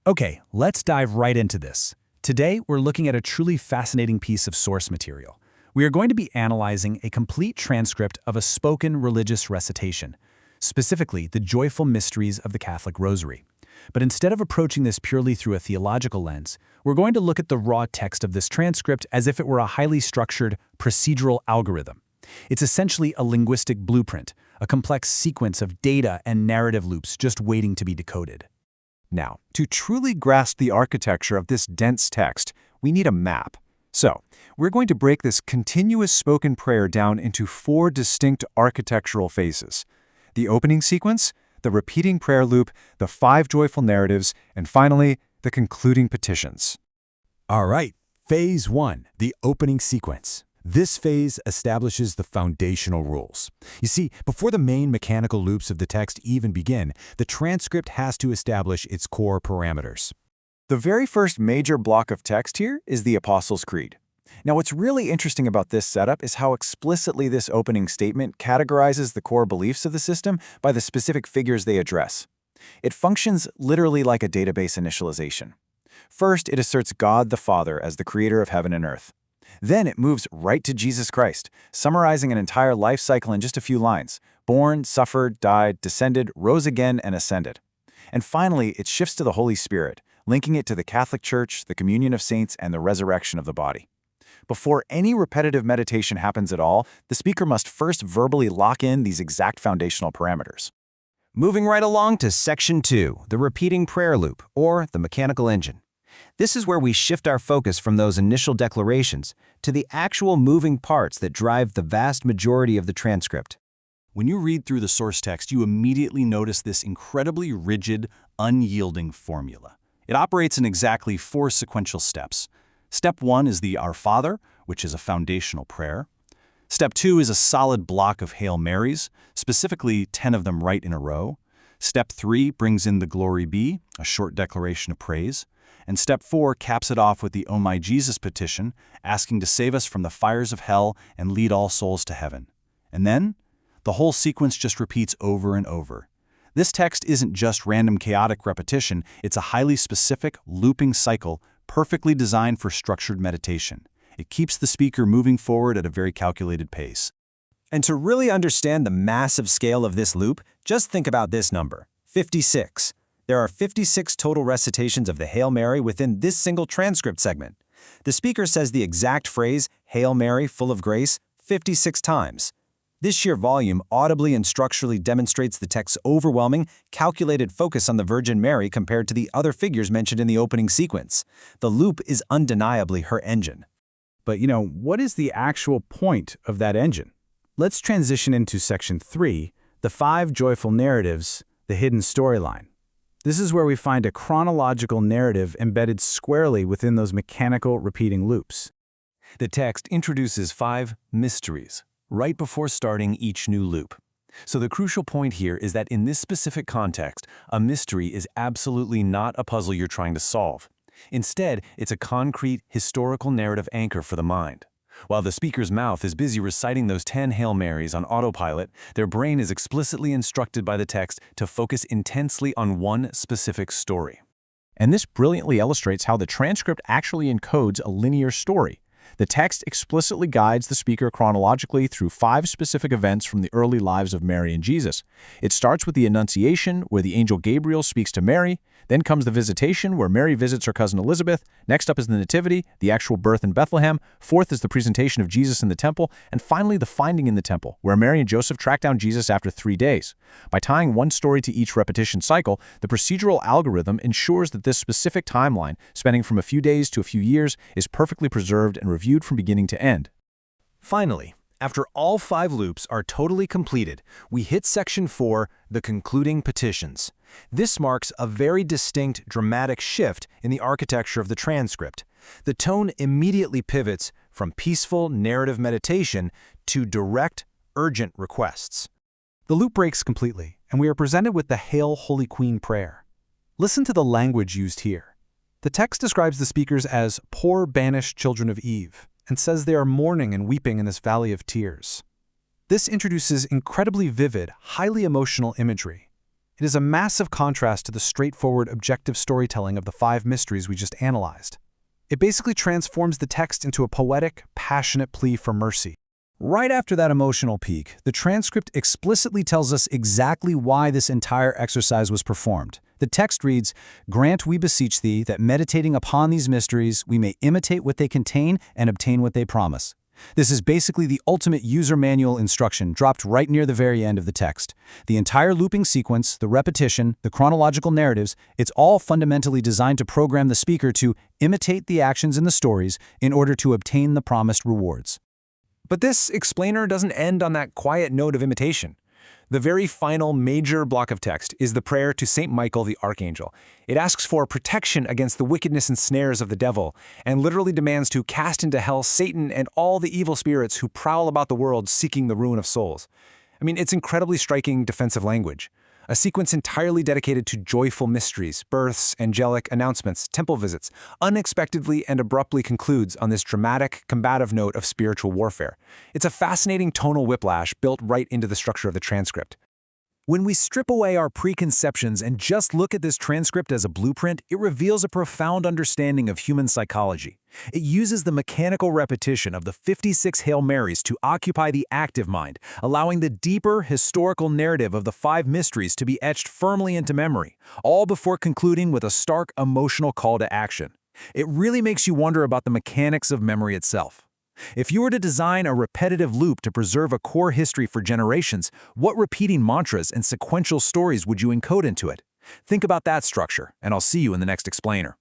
Okay, let's dive right into this. Today, we're looking at a truly fascinating piece of source material. We are going to be analyzing a complete transcript of a spoken religious recitation, specifically the joyful mysteries of the Catholic Rosary. But instead of approaching this purely through a theological lens, we're going to look at the raw text of this transcript as if it were a highly structured procedural algorithm. It's essentially a linguistic blueprint, a complex sequence of data and narrative loops just waiting to be decoded. Now, to truly grasp the architecture of this dense text, we need a map. So, we're going to break this continuous spoken prayer down into 4 distinct architectural phases: the opening sequence, the repeating prayer loop, the 5 joyful narratives, and finally, the concluding petitions. All right, Phase 1, the opening sequence. This phase establishes the foundational rules. You see, before the main mechanical loops of the text even begin, the transcript has to establish its core parameters. The very first major block of text here is the Apostles' Creed. Now, what's really interesting about this setup is how explicitly this opening statement categorizes the core beliefs of the system by the specific figures they address. It functions literally like a database initialization. First, it asserts God the Father as the creator of heaven and earth. Then it moves right to Jesus Christ, summarizing an entire life cycle in just a few lines: born, suffered, died, descended, rose again, and ascended. And finally, it shifts to the Holy Spirit, linking it to the Catholic Church, the communion of saints, and the resurrection of the body. Before any repetitive meditation happens at all, the speaker must first verbally lock in these exact foundational parameters. Moving right along to Section 2, the repeating prayer loop, or the mechanical engine. This is where we shift our focus from those initial declarations to the actual moving parts that drive the vast majority of the transcript. When you read through the source text, you immediately notice this incredibly rigid, unyielding formula. It operates in exactly 4 sequential steps. Step 1 is the Our Father, which is a foundational prayer. Step 2 is a solid block of Hail Marys, specifically 10 of them right in a row. Step 3 brings in the Glory Be, a short declaration of praise. And Step 4 caps it off with the O My Jesus petition, asking to save us from the fires of hell and lead all souls to heaven. And then, the whole sequence just repeats over and over. This text isn't just random chaotic repetition, it's a highly specific, looping cycle perfectly designed for structured meditation. It keeps the speaker moving forward at a very calculated pace. And to really understand the massive scale of this loop, just think about this number, 56. There are 56 total recitations of the Hail Mary within this single transcript segment. The speaker says the exact phrase, Hail Mary, full of grace, 56 times. This sheer volume audibly and structurally demonstrates the text's overwhelming, calculated focus on the Virgin Mary compared to the other figures mentioned in the opening sequence. The loop is undeniably her engine. But what is the actual point of that engine? Let's transition into Section 3, the 5 joyful narratives, the hidden storyline. This is where we find a chronological narrative embedded squarely within those mechanical repeating loops. The text introduces 5 mysteries right before starting each new loop. So the crucial point here is that in this specific context, a mystery is absolutely not a puzzle you're trying to solve. Instead, it's a concrete, historical narrative anchor for the mind. While the speaker's mouth is busy reciting those 10 Hail Marys on autopilot, their brain is explicitly instructed by the text to focus intensely on one specific story. And this brilliantly illustrates how the transcript actually encodes a linear story. The text explicitly guides the speaker chronologically through 5 specific events from the early lives of Mary and Jesus. It starts with the Annunciation, where the angel Gabriel speaks to Mary. Then comes the Visitation, where Mary visits her cousin Elizabeth. Next up is the Nativity, the actual birth in Bethlehem. Fourth is the presentation of Jesus in the temple. And finally, the Finding in the temple, where Mary and Joseph track down Jesus after 3 days. By tying one story to each repetition cycle, the procedural algorithm ensures that this specific timeline, spanning from a few days to a few years, is perfectly preserved and reviewed from beginning to end. Finally, after all 5 loops are totally completed, we hit Section 4, the concluding petitions. This marks a very distinct, dramatic shift in the architecture of the transcript. The tone immediately pivots from peaceful narrative meditation to direct, urgent requests. The loop breaks completely, and we are presented with the Hail, Holy Queen prayer. Listen to the language used here. The text describes the speakers as poor, banished children of Eve, and says they are mourning and weeping in this valley of tears. This introduces incredibly vivid, highly emotional imagery. It is a massive contrast to the straightforward, objective storytelling of the 5 mysteries we just analyzed. It basically transforms the text into a poetic, passionate plea for mercy. Right after that emotional peak, the transcript explicitly tells us exactly why this entire exercise was performed. The text reads, "Grant, we beseech thee, that meditating upon these mysteries, we may imitate what they contain and obtain what they promise." This is basically the ultimate user manual instruction dropped right near the very end of the text. The entire looping sequence, the repetition, the chronological narratives, it's all fundamentally designed to program the speaker to imitate the actions in the stories in order to obtain the promised rewards. But this explainer doesn't end on that quiet note of imitation. The very final major block of text is the prayer to Saint Michael the Archangel. It asks for protection against the wickedness and snares of the devil, and literally demands to cast into hell Satan and all the evil spirits who prowl about the world seeking the ruin of souls. I mean, it's incredibly striking defensive language. A sequence entirely dedicated to joyful mysteries, births, angelic announcements, temple visits, unexpectedly and abruptly concludes on this dramatic, combative note of spiritual warfare. It's a fascinating tonal whiplash built right into the structure of the transcript. When we strip away our preconceptions and just look at this transcript as a blueprint, it reveals a profound understanding of human psychology. It uses the mechanical repetition of the 56 Hail Marys to occupy the active mind, allowing the deeper historical narrative of the 5 mysteries to be etched firmly into memory, all before concluding with a stark emotional call to action. It really makes you wonder about the mechanics of memory itself. If you were to design a repetitive loop to preserve a core history for generations, what repeating mantras and sequential stories would you encode into it? Think about that structure, and I'll see you in the next explainer.